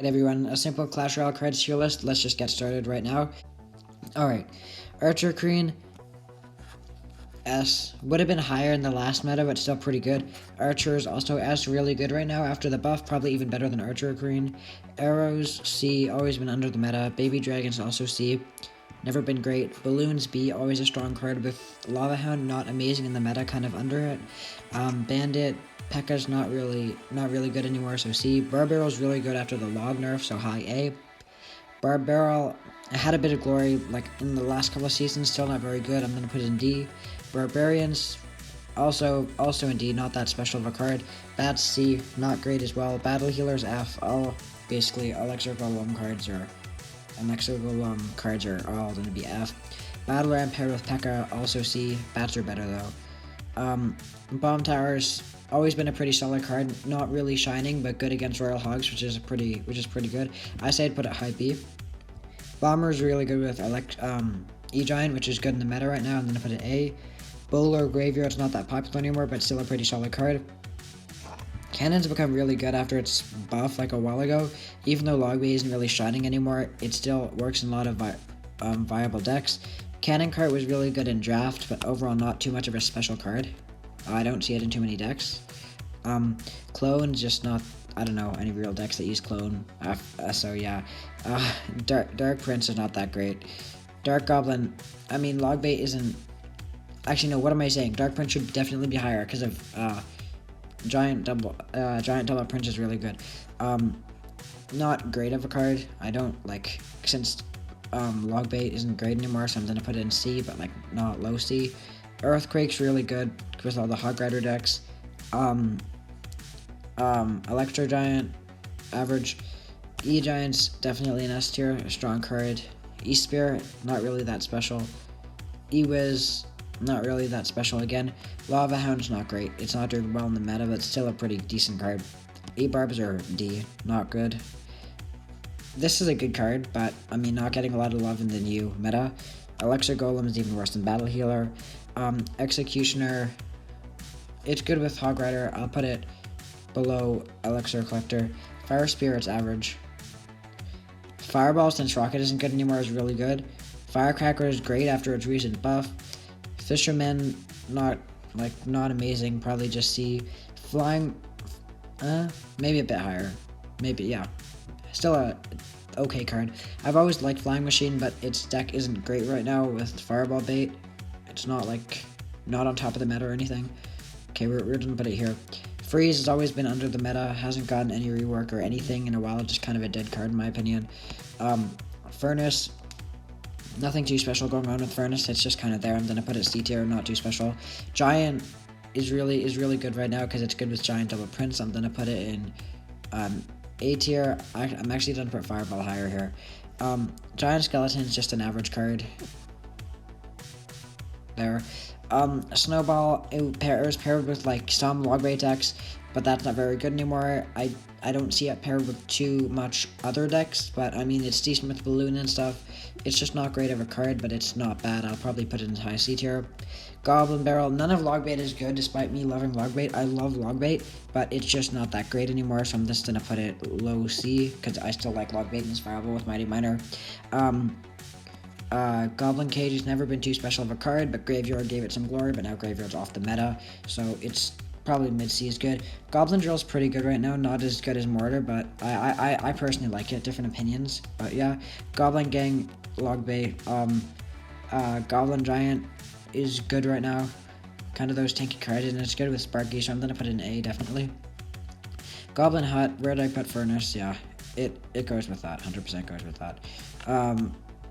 Hey everyone, a simple Clash Royale cards tier list. Let's just get started right now. Alright, Archer Queen S would have been higher in the last meta, but still pretty good. Archer is also S, really good right now after the buff, probably even better than Archer Queen. Arrows C, always been under the meta. Baby Dragons also C, never been great. Balloons B, always a strong card with Lava Hound, not amazing in the meta, kind of under it. Bandit, P.E.K.K.A.'s not really good anymore, so C. Barbarrel's really good after the log nerf, so high A. Barbarrel had a bit of glory like in the last couple of seasons, still not very good. I'm gonna put it in D. Barbarians also in D, not that special of a card. Bats C, not great as well. Battle Healers F, all basically Elixir Golem cards are all gonna be F. Battle Ram paired with P.E.K.K.A. also C. Bats are better though. Bomb Towers, always been a pretty solid card, not really shining, but good against Royal Hogs, which is pretty good. I say I'd put it high B. Bomber is really good with E-Giant, which is good in the meta right now. I'm gonna put it A. Bowler Graveyard's not that popular anymore, but still a pretty solid card. Cannon's become really good after its buff like a while ago. Even though Logbait isn't really shining anymore, it still works in a lot of viable decks. Cannon card was really good in draft, but overall not too much of a special card. I don't see it in too many decks. Clone's just not, I don't know, any real decks that use Clone. So yeah. Dark Prince is not that great. Dark Goblin, I mean, Logbait isn't... Actually, no, what am I saying? Dark Prince should definitely be higher because of Giant Double Prince is really good. Not great of a card. I don't like, since Logbait isn't great anymore, so I'm gonna put it in C, but like not low C. Earthquake's really good with all the Hog Rider decks. Electro Giant, average. E-Giant's definitely an S tier, a strong card. E-Spirit, not really that special. E-Wiz, not really that special again. Lava Hound's not great. It's not doing well in the meta, but still a pretty decent card. E-Barbs are D, not good. This is a good card, but I mean, not getting a lot of love in the new meta. Elixir Golem is even worse than Battle Healer. Executioner, it's good with Hog Rider. I'll put it below Elixir Collector. Fire Spirit's average. Fireball, since Rocket isn't good anymore, is really good. Firecracker is great after its recent buff. Fisherman, not amazing, probably just C. Flying, maybe a bit higher. Maybe, yeah. Still a okay card. I've always liked Flying Machine, but its deck isn't great right now with Fireball bait. It's not on top of the meta or anything. Okay, we're gonna put it here. Freeze has always been under the meta, hasn't gotten any rework or anything in a while, just kind of a dead card in my opinion. Furnace, nothing too special going on with Furnace, it's just kind of there. I'm gonna put it C tier, not too special. Giant is really good right now because it's good with Giant Double Prince. I'm gonna put it in A tier. I'm actually gonna put Fireball higher here. Giant Skeleton is just an average card. There. Snowball, it pairs paired with like some Logbait decks, but that's not very good anymore. I don't see it paired with too much other decks, but I mean, it's decent with Balloon and stuff. It's just not great of a card, but it's not bad. I'll probably put it in high C tier. Goblin Barrel, none of Logbait is good, despite me loving Logbait. I love Logbait, but it's just not that great anymore, so I'm just gonna put it low C, because I still like Logbait and Fireball with Mighty Miner. Goblin Cage has never been too special of a card, but Graveyard gave it some glory, but now Graveyard's off the meta, so it's probably mid-C is good. Goblin Drill's pretty good right now, not as good as Mortar, but I personally like it, different opinions, but yeah. Goblin Gang, Logbait, Goblin Giant is good right now, kind of those tanky cards, and it's good with Sparky, so I'm gonna put it in A, definitely. Goblin Hut, where did I put Furnace? Yeah, it goes with that, 100% goes with that.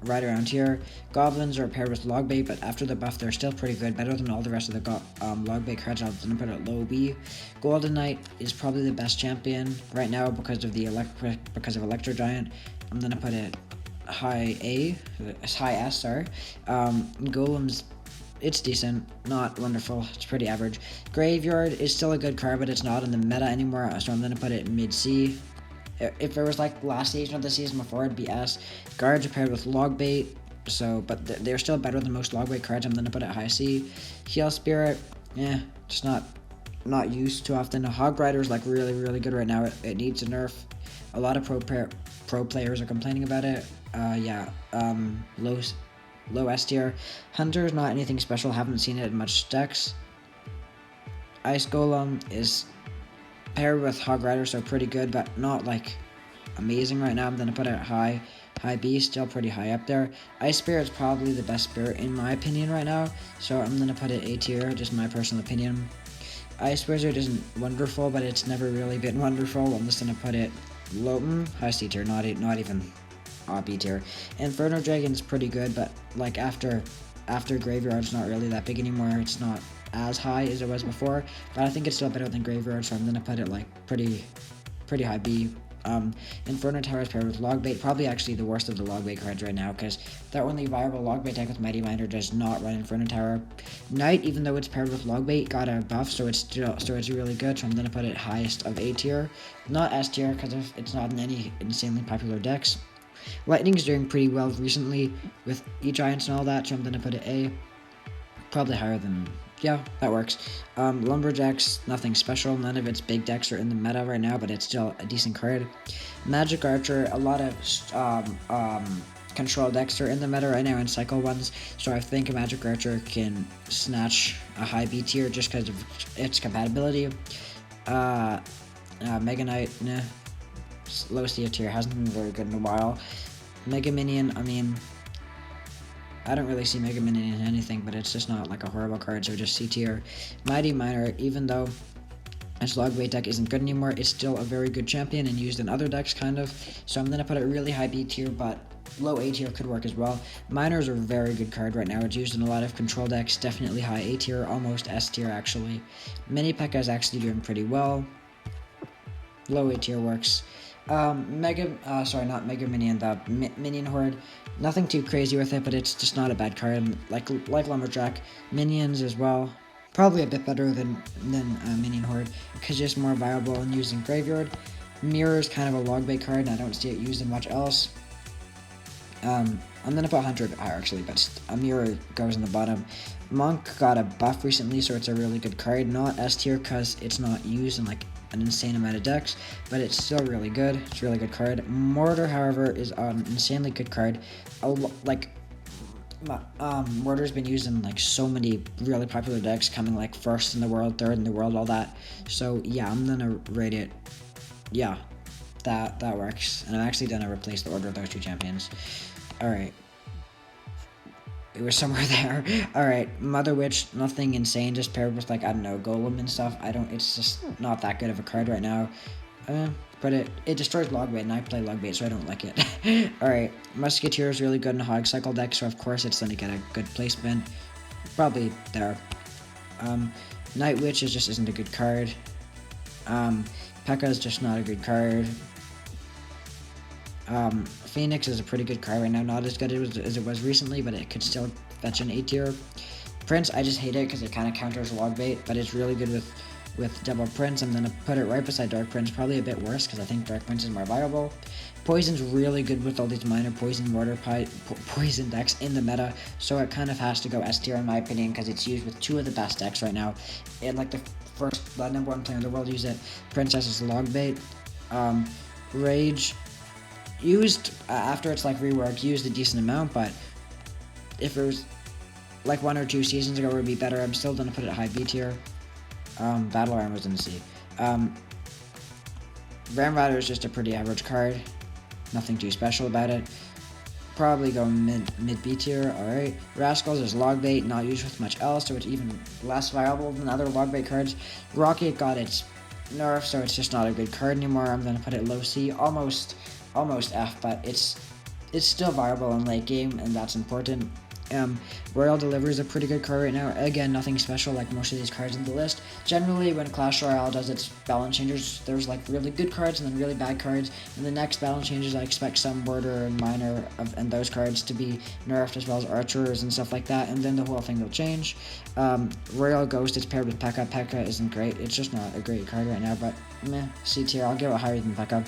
Right around here. Goblins are paired with Logbait, but after the buff, they're still pretty good, better than all the rest of the Logbait cards. I'm gonna put it low B. Golden Knight is probably the best champion right now because of Electro Giant. I'm gonna put it high S, sorry. Golem's, it's decent, not wonderful, it's pretty average. Graveyard is still a good card, but it's not in the meta anymore, so I'm gonna put it mid C. If it was like last season or the season before, it'd be S. Guards are paired with Logbait, so, but they're still better than most Logbait cards. I'm gonna put it high C. Heal Spirit, just not used too often. Hog Rider is like really good right now. It needs a nerf. A lot of pro players are complaining about it. Yeah, low S tier. Hunter is not anything special, haven't seen it in much decks. Ice Golem is paired with Hog Rider, so pretty good, but not like amazing right now. I'm gonna put it high B, still pretty high up there. Ice Spirit is probably the best spirit in my opinion right now, so I'm gonna put it A tier, just my personal opinion. Ice Wizard isn't wonderful, but it's never really been wonderful. I'm just gonna put it low, high C tier, not even B tier. Inferno Dragon's pretty good, but like after Graveyard's not really that big anymore. It's not as high as it was before, but I think it's still better than Graveyard, so I'm gonna put it like pretty high B. Inferno Tower is paired with Logbait, probably actually the worst of the Logbait cards right now, because the only viable Logbait deck with Mighty Miner does not run Inferno Tower. Knight, even though it's paired with Logbait, got a buff, so it's really good, so I'm gonna put it highest of A tier, not S tier, because it's not in any insanely popular decks. Lightning's doing pretty well recently with E-Giants and all that, so I'm gonna put it A, probably higher than. Yeah, that works. Lumberjacks, nothing special. None of its big decks are in the meta right now, but it's still a decent card. Magic Archer, a lot of control decks are in the meta right now and cycle ones, so I think Magic Archer can snatch a high B tier just because of its compatibility. Mega Knight, nah. Low C tier, hasn't been very good in a while. Mega Minion, I mean, I don't really see Mega Minion in anything, but it's just not like a horrible card, so just C tier. Mighty Miner, even though its Logbait deck isn't good anymore, it's still a very good champion and used in other decks, kind of. So I'm going to put it really high B tier, but low A tier could work as well. Miner's a very good card right now. It's used in a lot of control decks, definitely high A tier, almost S tier actually. Mini P.E.K.K.A is actually doing pretty well. Low A tier works. Not Mega Minion, the Minion Horde. Nothing too crazy with it, but it's just not a bad card. Like Lumberjack, Minions as well. Probably a bit better than Minion Horde, because it's more viable in using Graveyard. Mirror is kind of a Logbait card, and I don't see it used in much else. I'm gonna put Hunter a bit higher actually, but a Mirror goes in the bottom. Monk got a buff recently, so it's a really good card. Not S tier because it's not used in like an insane amount of decks, but it's still really good. It's a really good card. Mortar, however, is an insanely good card. Mortar's been used in like so many really popular decks, coming like first in the world, third in the world, all that. So yeah, I'm gonna rate it. Yeah, that works. And I'm actually gonna replace the order of those two champions. All right. It was somewhere there. Alright, Mother Witch, nothing insane, just paired with like, I don't know, Golem and stuff. It's just not that good of a card right now. But it destroys Logbait, and I play Logbait, so I don't like it. Alright, Musketeer is really good in a Hog Cycle deck, so of course it's going to get a good placement. Probably there. Night Witch just isn't a good card. P.E.K.K.A is just not a good card. Phoenix is a pretty good card right now, not as good as it was recently, but it could still fetch an A tier. Prince, I just hate it because it kind of counters Logbait, but it's really good with Double Prince. I'm going to put it right beside Dark Prince, probably a bit worse because I think Dark Prince is more viable. Poison's really good with all these minor poison mortar poison decks in the meta, so it kind of has to go S tier in my opinion because it's used with two of the best decks right now. Like the number one player in the world use it. Princess is Logbait. Rage, used after it's like reworked, used a decent amount, but if it was like 1 or 2 seasons ago, it would be better. I'm still gonna put it high B tier. Battle Armor was in C. Ram Rider is just a pretty average card, nothing too special about it. Probably go mid B tier. Alright, Rascals is Logbait, not used with much else, so it's even less viable than other Logbait cards. Rocket got its nerf, so it's just not a good card anymore. I'm gonna put it low C, almost F, but it's still viable in late game, and that's important. Royal Delivery is a pretty good card right now. Again, nothing special like most of these cards in the list. Generally, when Clash Royale does its balance changes, there's like really good cards and then really bad cards. In the next balance changes, I expect some Mortar and Miner and those cards to be nerfed, as well as Archers and stuff like that, and then the whole thing will change. Royal Ghost is paired with P.E.K.K.A. P.E.K.K.A isn't great. It's just not a great card right now, but meh, C tier. I'll give it higher than P.E.K.K.A.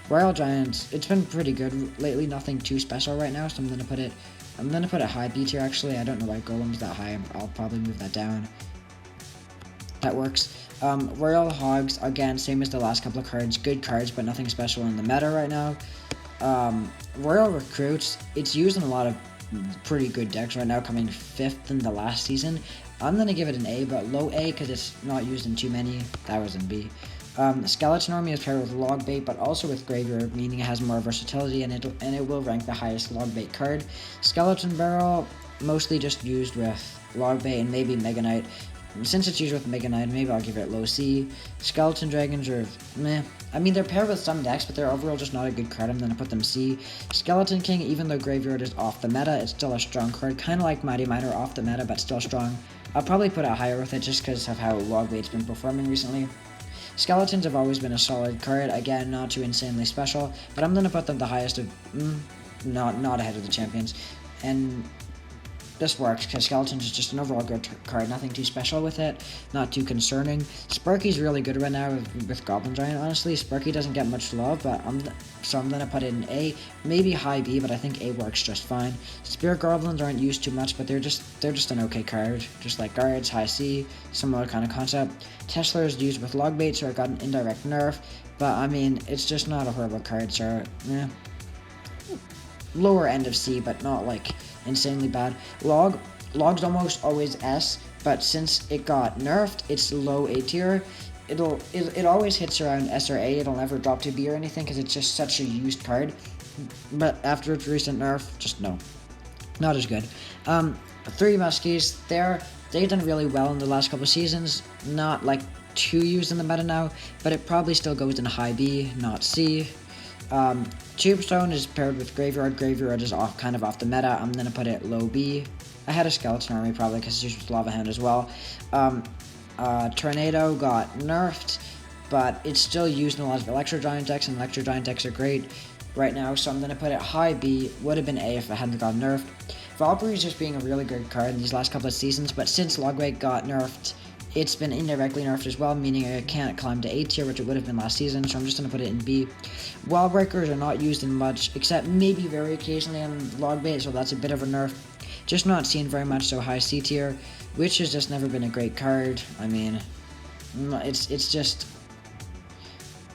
Royal Giants, it's been pretty good lately. Nothing too special right now, so I'm gonna put it high B tier actually. I don't know why Golem's that high. I'll probably move that down. That works. Royal Hogs, again, same as the last couple of cards. Good cards, but nothing special in the meta right now. Royal Recruits, it's used in a lot of pretty good decks right now, coming 5th in the last season. I'm going to give it an A, but low A because it's not used in too many. That was in B. Skeleton Army is paired with Log Bait, but also with Graveyard, meaning it has more versatility, and it will rank the highest Log Bait card. Skeleton Barrel, mostly just used with Log Bait and maybe Mega Knight. Since it's used with Mega Knight, maybe I'll give it low C. Skeleton Dragons are meh. I mean, they're paired with some decks, but they're overall just not a good card. I'm going to put them C. Skeleton King, even though Graveyard is off the meta, it's still a strong card. Kind of like Mighty Miner, off the meta, but still strong. I'll probably put it higher with it just because of how Log Bait's been performing recently. Skeletons have always been a solid card. Again, not too insanely special, but I'm going to put them the highest of... not ahead of the champions. And... this works because Skeletons is just an overall good card, nothing too special with it, not too concerning. Sparky's really good right now with Goblin Giant, honestly. Sparky doesn't get much love, but I'm gonna put it in A, maybe high B, but I think A works just fine. Spirit Goblins aren't used too much, but they're just an okay card, just like Guards, high C, similar kind of concept. Tesla is used with Log Bait, so it got an indirect nerf, but I mean, it's just not a horrible card, so yeah. Lower end of C, but not like insanely bad. Log's almost always S, but since it got nerfed, it's low A tier. It always hits around S or A. It'll never drop to B or anything because it's just such a used card. But after its recent nerf, just no, not as good. Three Muskies, they've done really well in the last couple of seasons. Not like too used in the meta now, but it probably still goes in high B, not C. Tubestone is paired with Graveyard. Graveyard is kind of off the meta. I'm going to put it low B. I had a Skeleton Army probably because it's used with Lava Hound as well. Tornado got nerfed, but it's still used in a lot of Electro Giant decks, and Electro Giant decks are great right now, so I'm going to put it high B. Would have been A if it hadn't got nerfed. Valkyrie is just being a really good card in these last couple of seasons, but since Logwake got nerfed, it's been indirectly nerfed as well, meaning it can't climb to A tier, which it would have been last season, so I'm just going to put it in B. Wall Breakers are not used in much, except maybe very occasionally on Log Bait, so that's a bit of a nerf. Just not seen very much, so high C tier, which has just never been a great card. I mean, it's just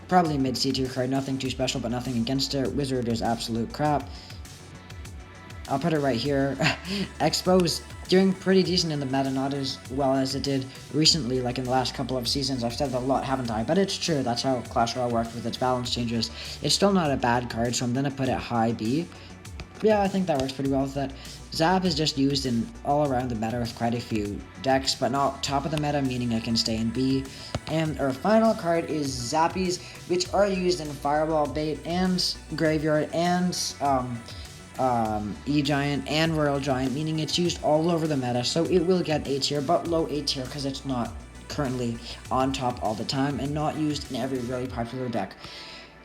probably mid C tier card, nothing too special, but nothing against it. Wizard is absolute crap. I'll put it right here. Expo's doing pretty decent in the meta, not as well as it did recently, like in the last couple of seasons. I've said that a lot, haven't I? But it's true, that's how Clash Royale worked with its balance changes. It's still not a bad card, so I'm going to put it high B. Yeah, I think that works pretty well with it. Zap is just used in all around the meta with quite a few decks, but not top of the meta, meaning it can stay in B. And our final card is Zappies, which are used in Fireball Bait and Graveyard and E-Giant and Royal Giant, meaning it's used all over the meta, so it will get A tier, but low A tier because it's not currently on top all the time and not used in every really popular deck.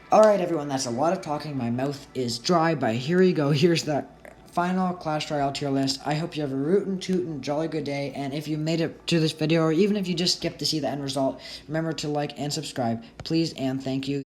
Alright everyone, that's a lot of talking, my mouth is dry, but here you go, here's the final Clash Royale tier list. I hope you have a rootin' tootin' jolly good day, and if you made it to this video, or even if you just skipped to see the end result, remember to like and subscribe, please and thank you.